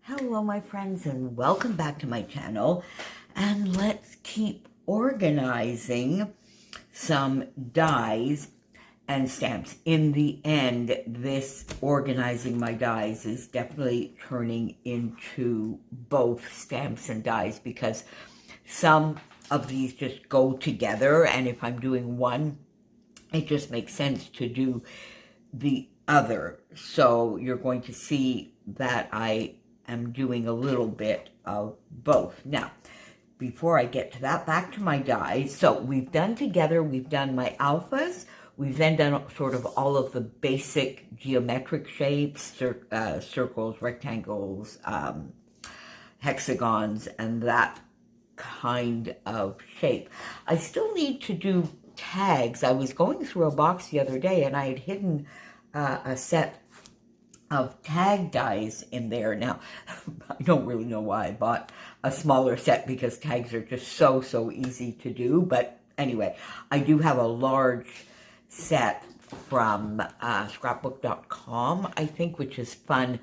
Hello my friends and welcome back to my channel, and let's keep organizing some dies and stamps. In the end, this organizing my dies is definitely turning into both stamps and dies because some of these just go together, and if I'm doing one, it just makes sense to do the other. So you're going to see that I'm doing a little bit of both. Now, before I get to that, back to my dies. So we've done my alphas. We've then done sort of all of the basic geometric shapes, circles, rectangles, hexagons, and that kind of shape. I still need to do tags. I was going through a box the other day and I had hidden a set of tag dies in there. Now, I don't really know why I bought a smaller set because tags are just so easy to do. But anyway, I do have a large set from scrapbook.com, I think, which is fun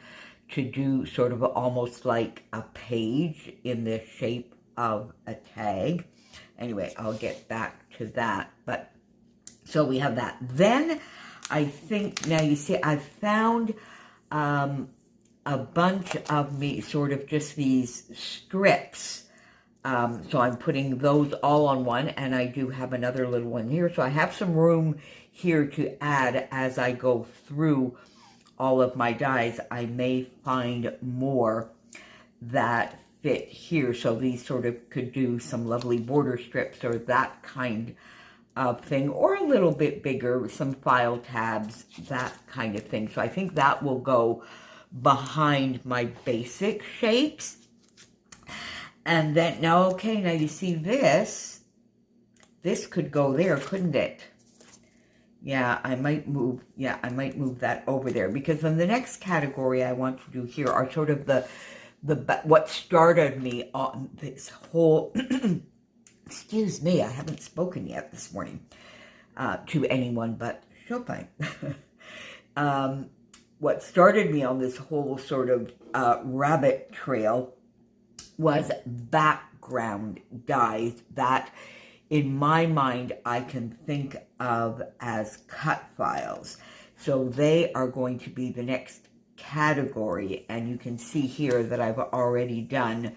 to do, sort of almost like a page in the shape of a tag. Anyway, I'll get back to that. But so we have that. Then I think, now you see, I've found a bunch of sort of just these strips. So I'm putting those all on one, and I do have another little one here. So I have some room here to add as I go through all of my dies. I may find more that fit here. So these sort of could do some lovely border strips or that kind of thing, or a little bit bigger, some file tabs, that kind of thing. So I think that will go behind my basic shapes. And then, now you see this could go there, couldn't it? Yeah, I might move that over there, because then the next category I want to do here are sort of what started me on this whole excuse me, I haven't spoken yet this morning to anyone but Chopin. What started me on this whole sort of rabbit trail was background dies that, in my mind, I can think of as cut files. So they are going to be the next category, and you can see here that I've already done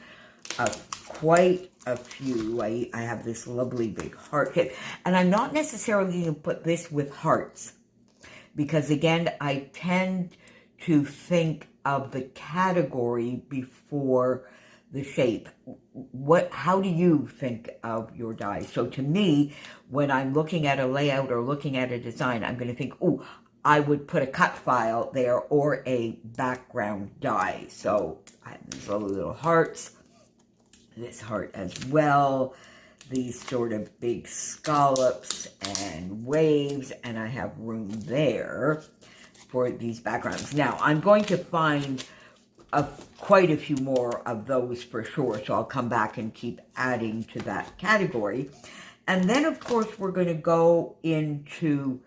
quite a few. I have this lovely big heart kit, and I'm not necessarily going to put this with hearts because, again, I tend to think of the category before the shape. How do you think of your dies? So to me, when I'm looking at a layout or looking at a design, I'm going to think, oh, I would put a cut file there or a background die. So I have these little hearts, this heart as well, these sort of big scallops and waves, and I have room there for these backgrounds. Now, I'm going to find quite a few more of those for sure, so I'll come back and keep adding to that category. And then, of course, we're going to go into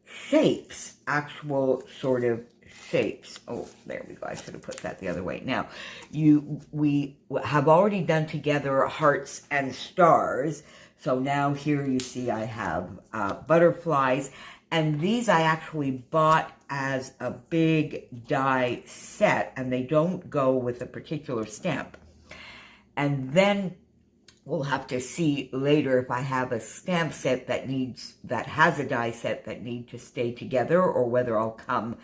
shapes, actual sort of shapes. Oh, there we go. I should have put that the other way. Now, we have already done together hearts and stars. So now here you see I have butterflies, and these I actually bought as a big die set, and they don't go with a particular stamp. And then we'll have to see later if I have a stamp set that has a die set that need to stay together, or whether I'll come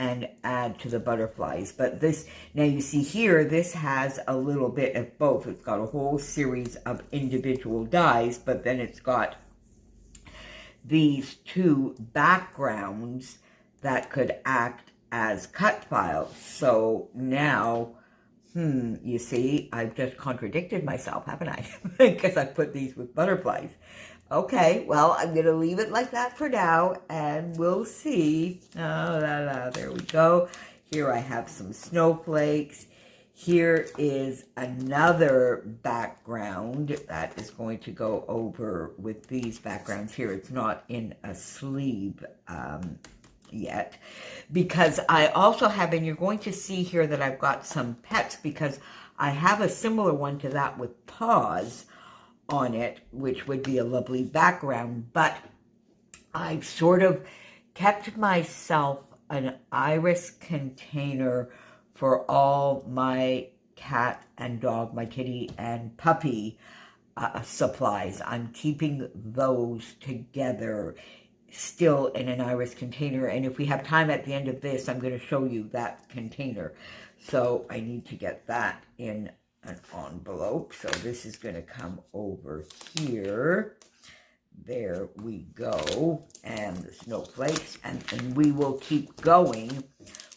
and add to the butterflies. But this, now you see here, this has a little bit of both. It's got a whole series of individual dies, but then it's got these two backgrounds that could act as cut files. So now, you see, I've just contradicted myself, haven't I? Because I put these with butterflies. Okay, well, I'm going to leave it like that for now, and we'll see. Oh, there we go. Here I have some snowflakes. Here is another background that is going to go over with these backgrounds here. It's not in a sleeve. yet, because I also have, and you're going to see here that I've got some pets, because I have a similar one to that with paws on it, which would be a lovely background, but I've sort of kept myself an iris container for all my cat and dog, my kitty and puppy supplies. I'm keeping those together still in an iris container, and if we have time at the end of this, I'm going to show you that container. So I need to get that in an envelope. So this is going to come over here. There we go. And the snowflakes, and we will keep going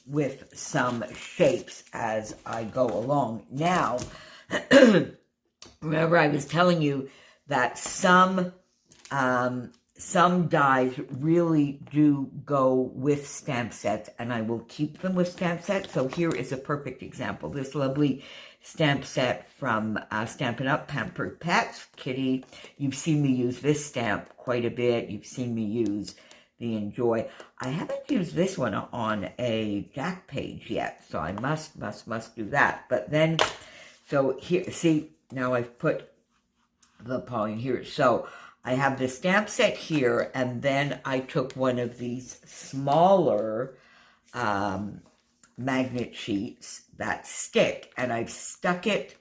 with some shapes as I go along. Now, remember I was telling you that some dies really do go with stamp sets, and I will keep them with stamp sets. So here is a perfect example. This lovely stamp set from Stampin' Up! Pampered Pets. Kitty, you've seen me use this stamp quite a bit. You've seen me use the Enjoy. I haven't used this one on a Jack page yet, so I must do that. But then, so here, see, now I've put the paw in here. So I have the stamp set here, and then I took one of these smaller magnet sheets that stick, and I've stuck it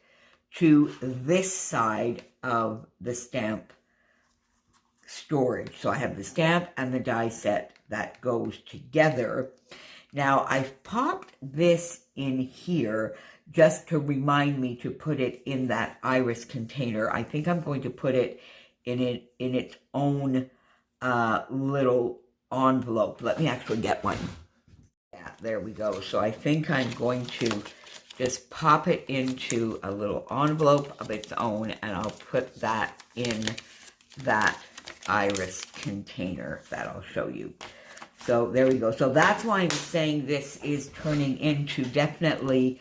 to this side of the stamp storage. So I have the stamp and the die set that goes together. Now I've popped this in here just to remind me to put it in that iris container. I think I'm going to put it in its own little envelope. Let me actually get one. Yeah, there we go. So I think I'm going to just pop it into a little envelope of its own, and I'll put that in that iris container that I'll show you. So there we go. So that's why I'm saying this is turning into definitely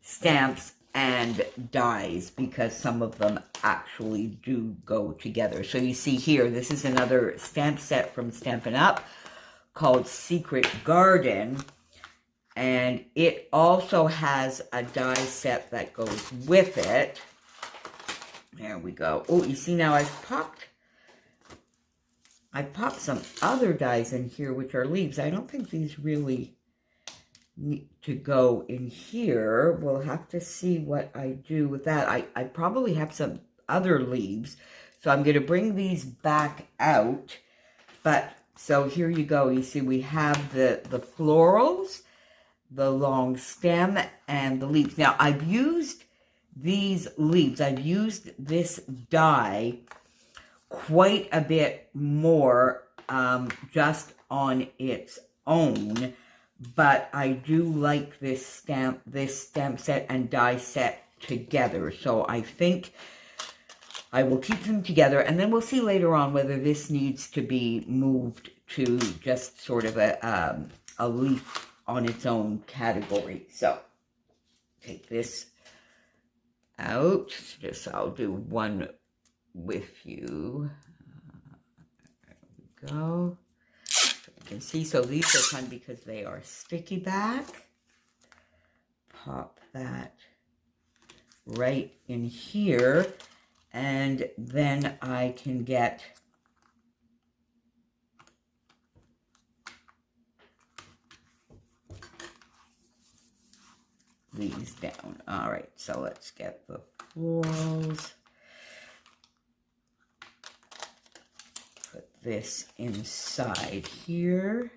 stamps and dies, because some of them actually do go together. So you see here, this is another stamp set from Stampin' Up! Called Secret Garden, and it also has a die set that goes with it. There we go. Oh, you see now I popped some other dies in here, which are leaves. I don't think these really need to go in here. We'll have to see what I do with that. I probably have some other leaves, so I'm going to bring these back out. But so here you go. You see we have the florals, the long stem, and the leaves. Now I've used these leaves. I've used this die quite a bit more just on its own, but I do like this stamp set and die set together. So I think I will keep them together, and then we'll see later on whether this needs to be moved to just sort of a leaf on its own category. So take this out. Just I'll do one with you. There we go. So you can see, so these are fun because they are sticky back. Pop that right in here, and then I can get these down. All right, so let's get the florals. Put this inside here.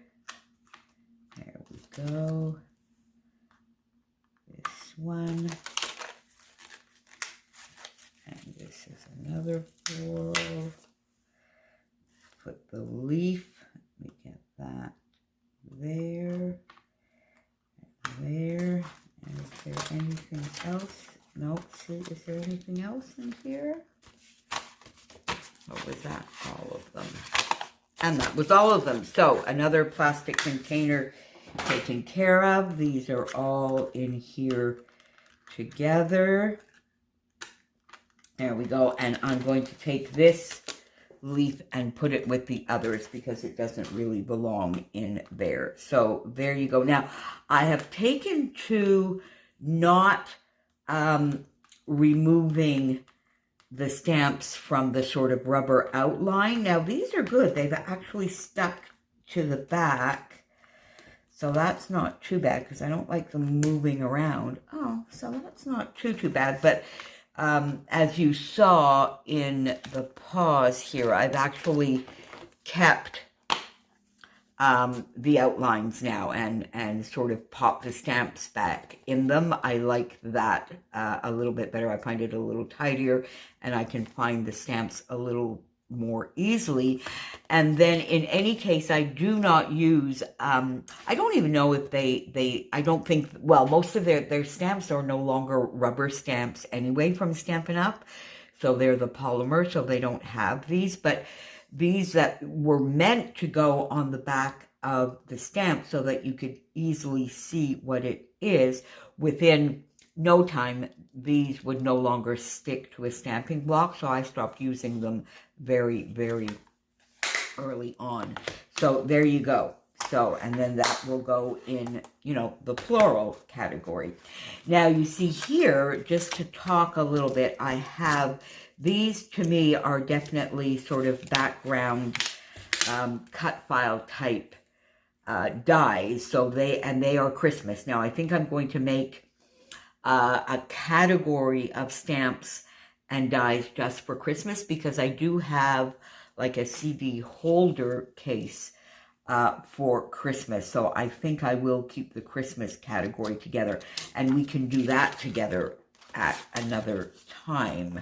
There we go. This one. And this is another floral. Put the leaf. Let me get that there. And there. And is there anything else? Nope. See, is there anything else in here? What was that? All of them. And that was all of them. So another plastic container taken care of. These are all in here together. There we go. And I'm going to take this leaf and put it with the others because it doesn't really belong in there. So there you go. Now, I have taken to not removing the stamps from the sort of rubber outline. Now, these are good. They've actually stuck to the back. So that's not too bad because I don't like them moving around. Oh, so that's not too bad. But as you saw in the paws here, I've actually kept the outlines now and sort of pop the stamps back in them. I like that a little bit better. I find it a little tidier and I can find the stamps a little more easily. And then in any case, I do not use, I don't even know if I don't think, well, most of their stamps are no longer rubber stamps anyway from Stampin' Up. So they're the polymer, so they don't have these, but these that were meant to go on the back of the stamp so that you could easily see what it is. Within no time, these would no longer stick to a stamping block, so I stopped using them very, very early on. So there you go. So, and then that will go in, you know, the floral category. Now, you see here, just to talk a little bit, I have these, to me, are definitely sort of background cut file type dies. So they are Christmas. Now, I think I'm going to make a category of stamps and dies just for Christmas because I do have like a CD holder case for Christmas. So I think I will keep the Christmas category together and we can do that together at another time.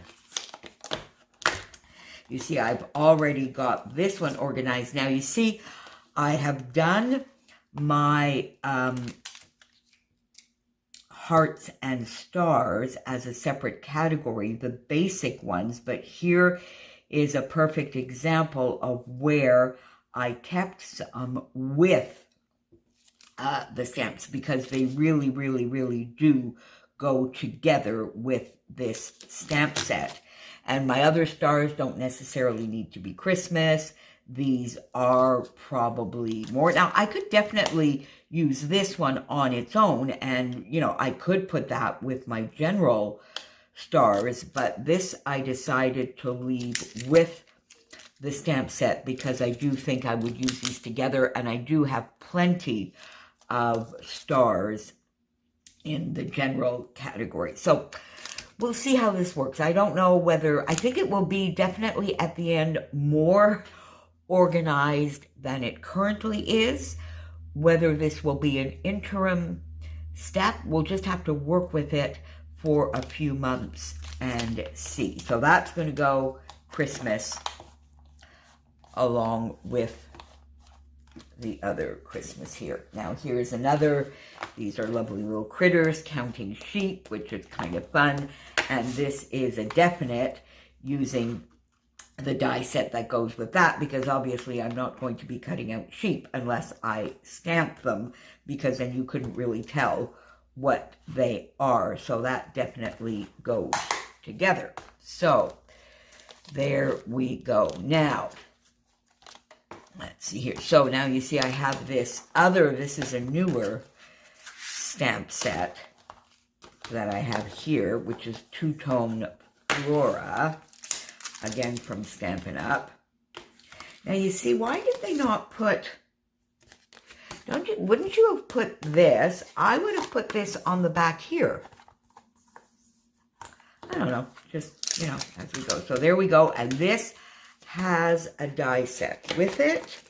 You see, I've already got this one organized. Now, you see, I have done my hearts and stars as a separate category, the basic ones, but here is a perfect example of where I kept some with the stamps because they really, really, really do go together with this stamp set. And my other stars don't necessarily need to be Christmas. These are probably more. Now, I could definitely use this one on its own. And, you know, I could put that with my general stars. But this I decided to leave with the stamp set because I do think I would use these together. And I do have plenty of stars in the general category. So we'll see how this works. I don't know whether, I think it will be definitely at the end more organized than it currently is. Whether this will be an interim step, we'll just have to work with it for a few months and see. So that's going to go Christmas along with the other Christmas here. Now here's another, these are lovely little critters, counting sheep, which is kind of fun. And this is a definite using the die set that goes with that, because obviously I'm not going to be cutting out sheep unless I stamp them, because then you couldn't really tell what they are. So that definitely goes together. So there we go. Now, let's see here. So now you see I have this other, this is a newer stamp set that I have here, which is two-tone Flora, again from Stampin' Up. Now you see, why did they not put, wouldn't you have put this? I would have put this on the back here. I don't know, just, you know, as we go. So there we go, and this has a die set with it.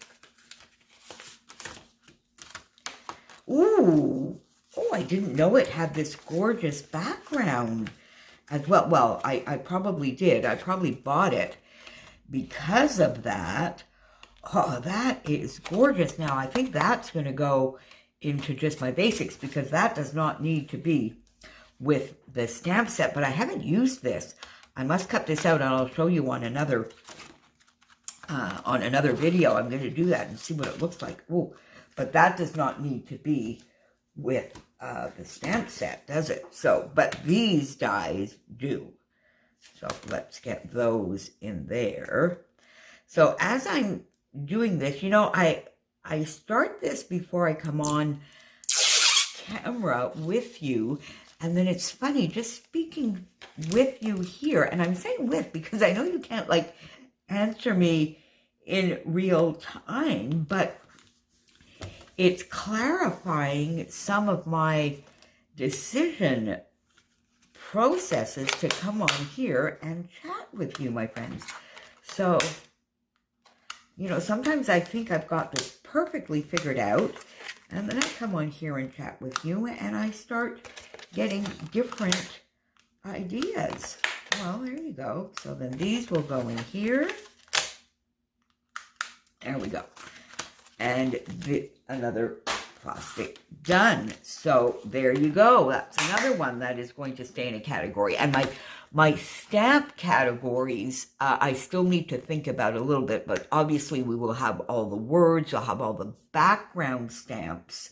Ooh, oh, I didn't know it had this gorgeous background as well. Well, I probably did. I probably bought it because of that. Oh, that is gorgeous. Now, I think that's going to go into just my basics because that does not need to be with the stamp set, but I haven't used this. I must cut this out and I'll show you on another video. I'm going to do that and see what it looks like. Ooh, but that does not need to be with the stamp set, does it? So, but these dies do. So let's get those in there. So as I'm doing this, you know, I start this before I come on camera with you, and then it's funny just speaking with you here, and I'm saying with because I know you can't like answer me in real time, but it's clarifying some of my decision processes to come on here and chat with you, my friends. So, you know, sometimes I think I've got this perfectly figured out, and then I come on here and chat with you, and I start getting different ideas. Well, there you go. So then these will go in here. There we go. And another plastic done. So there you go. That's another one that is going to stay in a category. And my stamp categories, I still need to think about a little bit, but obviously we will have all the words, you'll have all the background stamps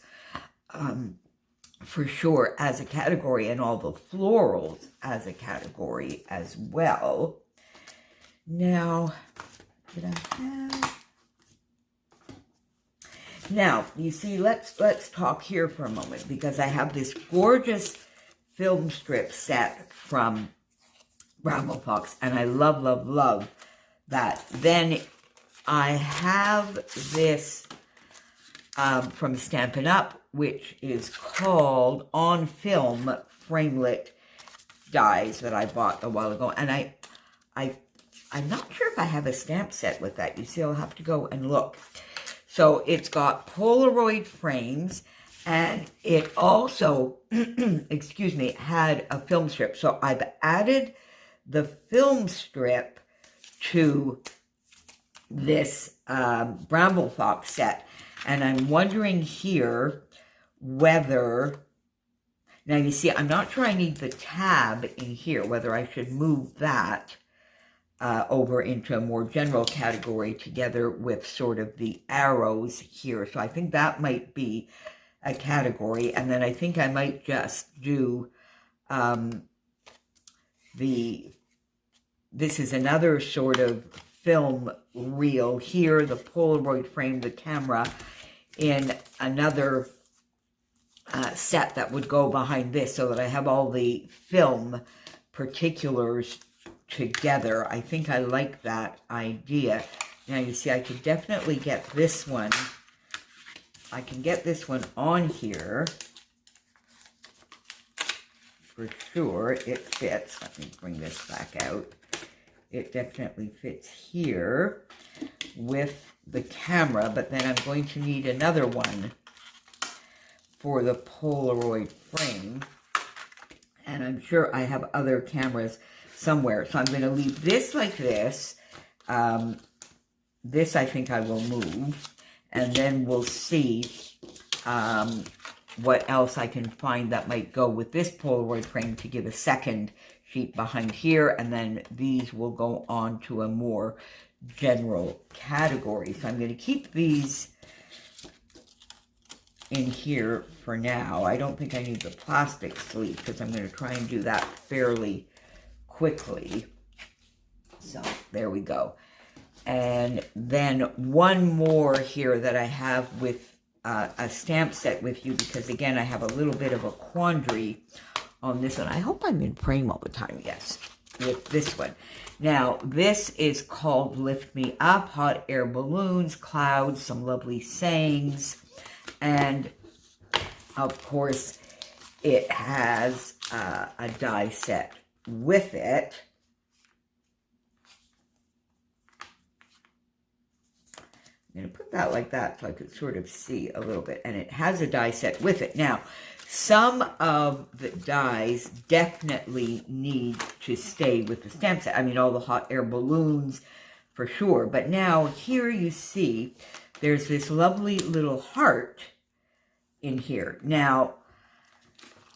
for sure as a category, and all the florals as a category as well. Now, did I have... Now, you see, let's talk here for a moment, because I have this gorgeous film strip set from Bramble Fox, and I love, love, love that. Then I have this from Stampin' Up, which is called On Film Framelit Dies that I bought a while ago, and I'm not sure if I have a stamp set with that. You see, I'll have to go and look. So it's got Polaroid frames, and it also, excuse me, had a film strip. So I've added the film strip to this Bramble Fox set. And I'm wondering here whether, now you see, I'm not sure I need the tab in here, whether I should move that over into a more general category together with sort of the arrows here. So I think that might be a category. And then I think I might just do this is another sort of film reel here, the Polaroid frame, the camera, in another set that would go behind this, so that I have all the film particulars together. I think I like that idea. Now you see, I could definitely get this one. I can get this one on here for sure. It fits. Let me bring this back out. It definitely fits here with the camera, but then I'm going to need another one for the Polaroid frame. And I'm sure I have other cameras somewhere. So I'm going to leave this like this. This I think I will move. And then we'll see what else I can find that might go with this Polaroid frame to give a second sheet behind here. And then these will go on to a more general category. So I'm going to keep these in here for now. I don't think I need the plastic sleeve because I'm going to try and do that fairly quickly. So there we go. And then one more here that I have with a stamp set with you, because again I have a little bit of a quandary on this one. I hope I'm in frame all the time. Yes, with this one. Now this is called Lift Me Up, hot air balloons, clouds, some lovely sayings, and of course it has a die set with it. I'm going to put that like that so I could sort of see a little bit. And it has a die set with it. Now, some of the dies definitely need to stay with the stamp set. I mean, all the hot air balloons for sure. But now here you see there's this lovely little heart in here. Now,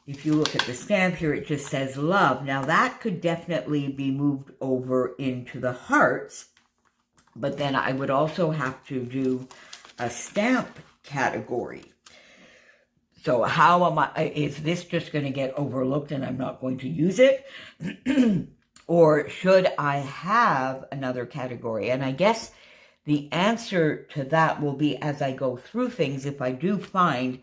if you look at the stamp here, it just says love. Now, that could definitely be moved over into the hearts. But then I would also have to do a stamp category. So how am I, is this just going to get overlooked and I'm not going to use it? Or should I have another category? And I guess The answer to that will be as I go through things. If I do find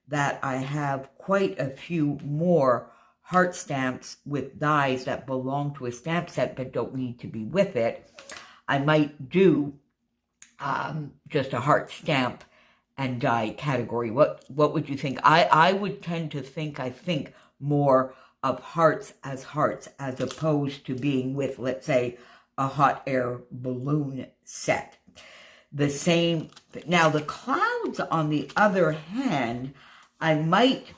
that I have quite a few more heart stamps with dies that belong to a stamp set but don't need to be with it, I might do just a heart stamp and die category. What would you think? I would tend to think, more of hearts as opposed to being with, let's say, a hot air balloon set. The same, now the clouds, on the other hand, I might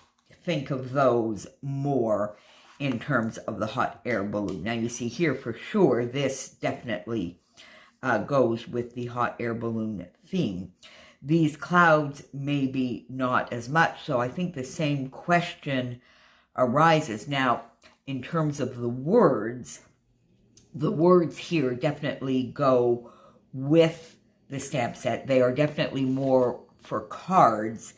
think of those more in terms of the hot air balloon. Now you see here for sure, this definitely goes with the hot air balloon theme. These clouds maybe not as much, so I think the same question arises. Now, in terms of the words here definitely go with the stamp set. They are definitely more for cards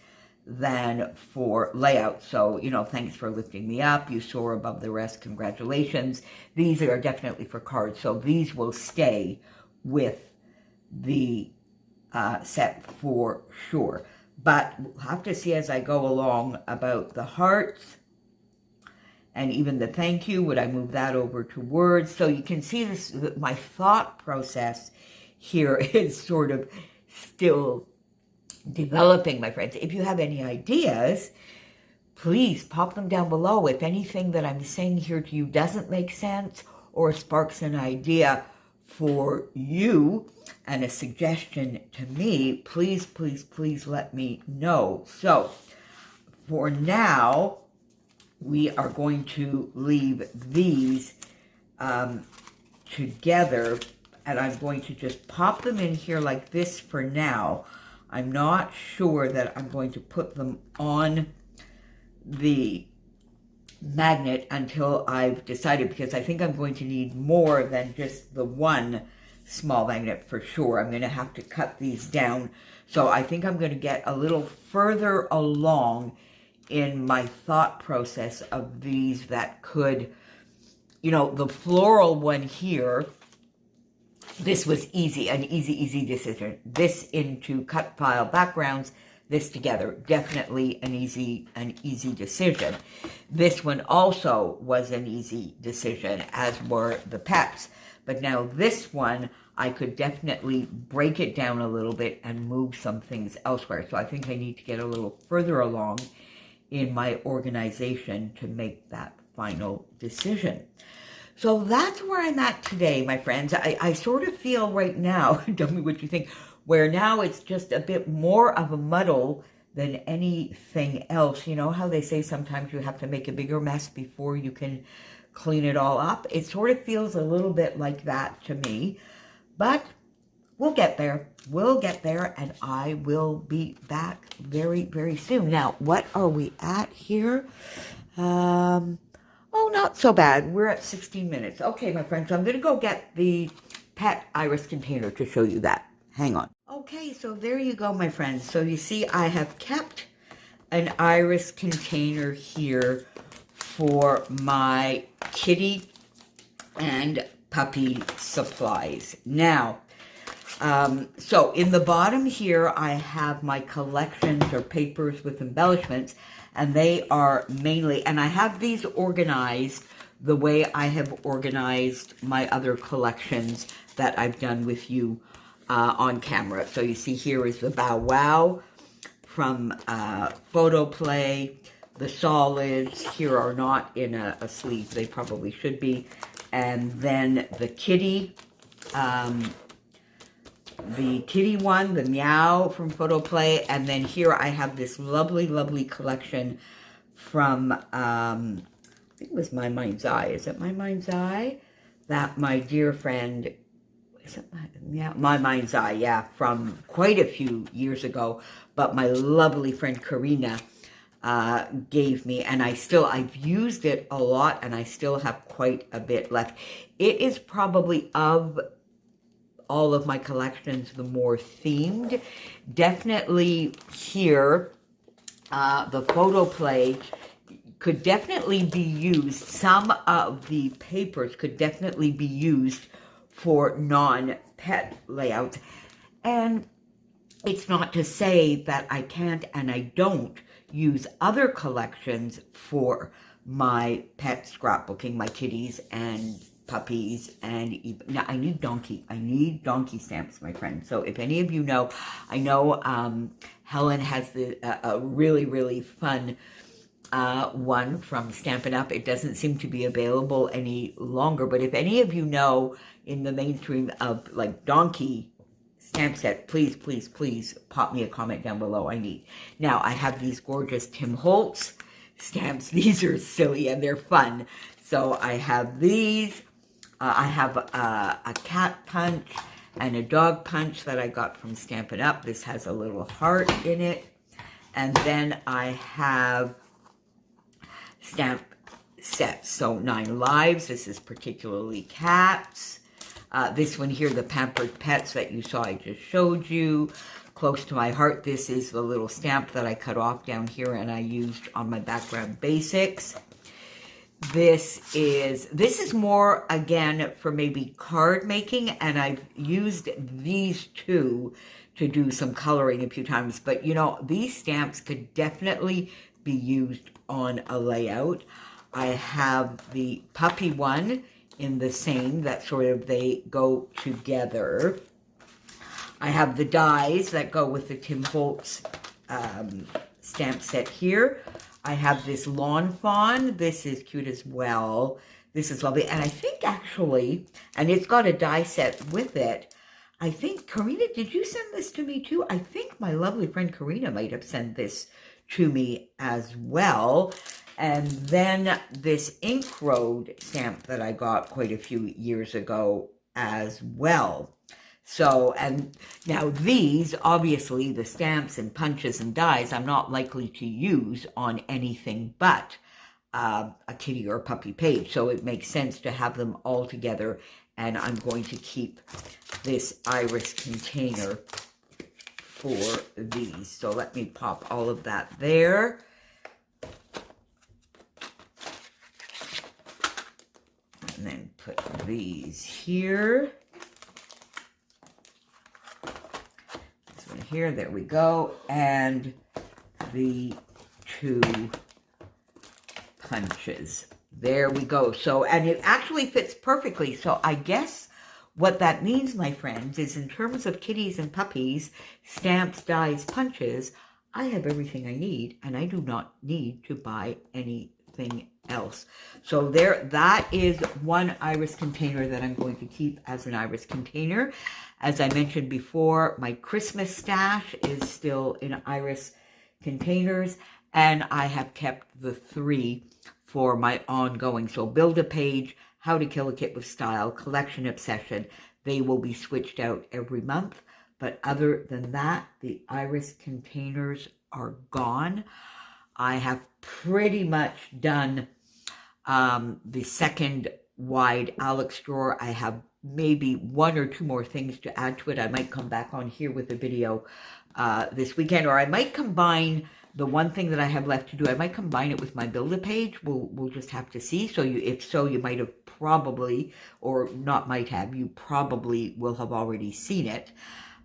than for layout. So, thanks for lifting me up. You soar above the rest. Congratulations. These are definitely for cards. So these will stay with the set for sure. But we'll have to see as I go along about the hearts and even the thank you. Would I move that over to words? So you can see this, my thought process here is sort of still developing, my friends. If you have any ideas, please pop them down below. If anything that I'm saying here to you doesn't make sense or sparks an idea for you and a suggestion to me, please, please, please let me know. So for now, we are going to leave these together, and I'm going to just pop them in here like this for now. I'm not sure that I'm going to put them on the magnet until I've decided, because I think I'm going to need more than just the one small magnet for sure. I'm going to have to cut these down. So I think I'm going to get a little further along in my thought process of these that could, the floral one here, this was easy, an easy decision. This into cut file backgrounds, this together, definitely an easy decision. This one also was an easy decision, as were the pets. But now this one, I could definitely break it down a little bit and move some things elsewhere. So I think I need to get a little further along in my organization to make that final decision. So that's where I'm at today, my friends. I sort of feel right now, tell me what you think, where now it's just a bit more of a muddle than anything else. You know how they say sometimes you have to make a bigger mess before you can clean it all up? It sort of feels a little bit like that to me, but we'll get there. We'll get there, and I will be back very, very soon. Now, what are we at here? Oh, not so bad. We're at 16 minutes. Okay, my friends, so I'm going to go get the pet iris container to show you that. Hang on. Okay, so there you go, my friends. So you see, I have kept an iris container here for my kitty and puppy supplies. Now, so in the bottom here, I have my collections or papers with embellishments, and they are mainly, and I have these organized the way I have organized my other collections that I've done with you on camera. So you see here is the Bow Wow from Photo Play. The solids here are not in a sleeve. They probably should be. And then the kitty one, the Meow from Photo Play. And then here I have this lovely, lovely collection from, I think it was My Mind's Eye. Is it My Mind's Eye? That my dear friend, is it My Mind's Eye, yeah, from quite a few years ago. But my lovely friend Karina gave me, and I've used it a lot, and I still have quite a bit left. It is probably of all of my collections the more themed. Definitely here, the Photo Play could definitely be used. Some of the papers could definitely be used for non-pet layouts. And it's not to say that I can't and I don't use other collections for my pet scrapbooking, my kitties and puppies, and even, now I need donkey stamps, my friend. So if any of you know, I know Helen has a really, really fun one from Stampin' Up. It doesn't seem to be available any longer, but if any of you know in the mainstream of like donkey stamp set, please, please, please pop me a comment down below. I need. Now, I have these gorgeous Tim Holtz stamps. These are silly and they're fun. So I have these. I have a cat punch and a dog punch that I got from Stampin' Up. This has a little heart in it. And then I have stamp sets. So 9 Lives. This is particularly cats. This one here, the Pampered Pets that you saw I just showed you. Close to my heart, this is the little stamp that I cut off down here and I used on my background basics. This is more, again, for maybe card making, and I've used these two to do some coloring a few times. But, you know, these stamps could definitely be used on a layout. I have the puppy one in the same, that sort of they go together. I have the dies that go with the Tim Holtz stamp set here. I have this Lawn Fawn. This is cute as well. This is lovely. And I think actually, and it's got a die set with it. I think, Karina, did you send this to me too? I think my lovely friend Karina might have sent this to me as well. And then this Ink Road stamp that I got quite a few years ago as well. So, and now these, obviously, the stamps and punches and dies, I'm not likely to use on anything but a kitty or puppy page. So it makes sense to have them all together. And I'm going to keep this iris container for these. So let me pop all of that there. And then put these here. This one here, there we go. And the 2 punches. There we go. So, and it actually fits perfectly. So I guess what that means, my friends, is in terms of kitties and puppies, stamps, dies, punches, I have everything I need, and I do not need to buy anything else. So there, that is one iris container that I'm going to keep as an iris container. As I mentioned before, my Christmas stash is still in iris containers, and I have kept the 3 for my ongoing. So Build a Page, How to Kill a Kit with Style, Collection Obsession. They will be switched out every month. But other than that, the iris containers are gone. I have pretty much done the second wide Alex drawer. I have maybe 1 or 2 more things to add to it. I might come back on here with a video this weekend, or I might combine the one thing that I have left to do. I might combine it with my Build-A-Page. We'll just have to see. So if so, you might have probably, or not might have, you probably will have already seen it.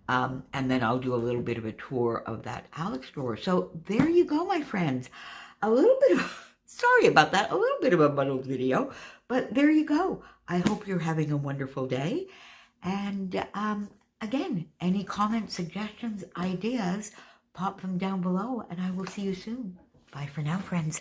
And then I'll do a little bit of a tour of that Alex drawer. So there you go, my friends. A little bit of, sorry about that, a little bit of a muddled video, but there you go. I hope you're having a wonderful day. And again, any comments, suggestions, ideas, pop them down below, and I will see you soon. Bye for now, friends.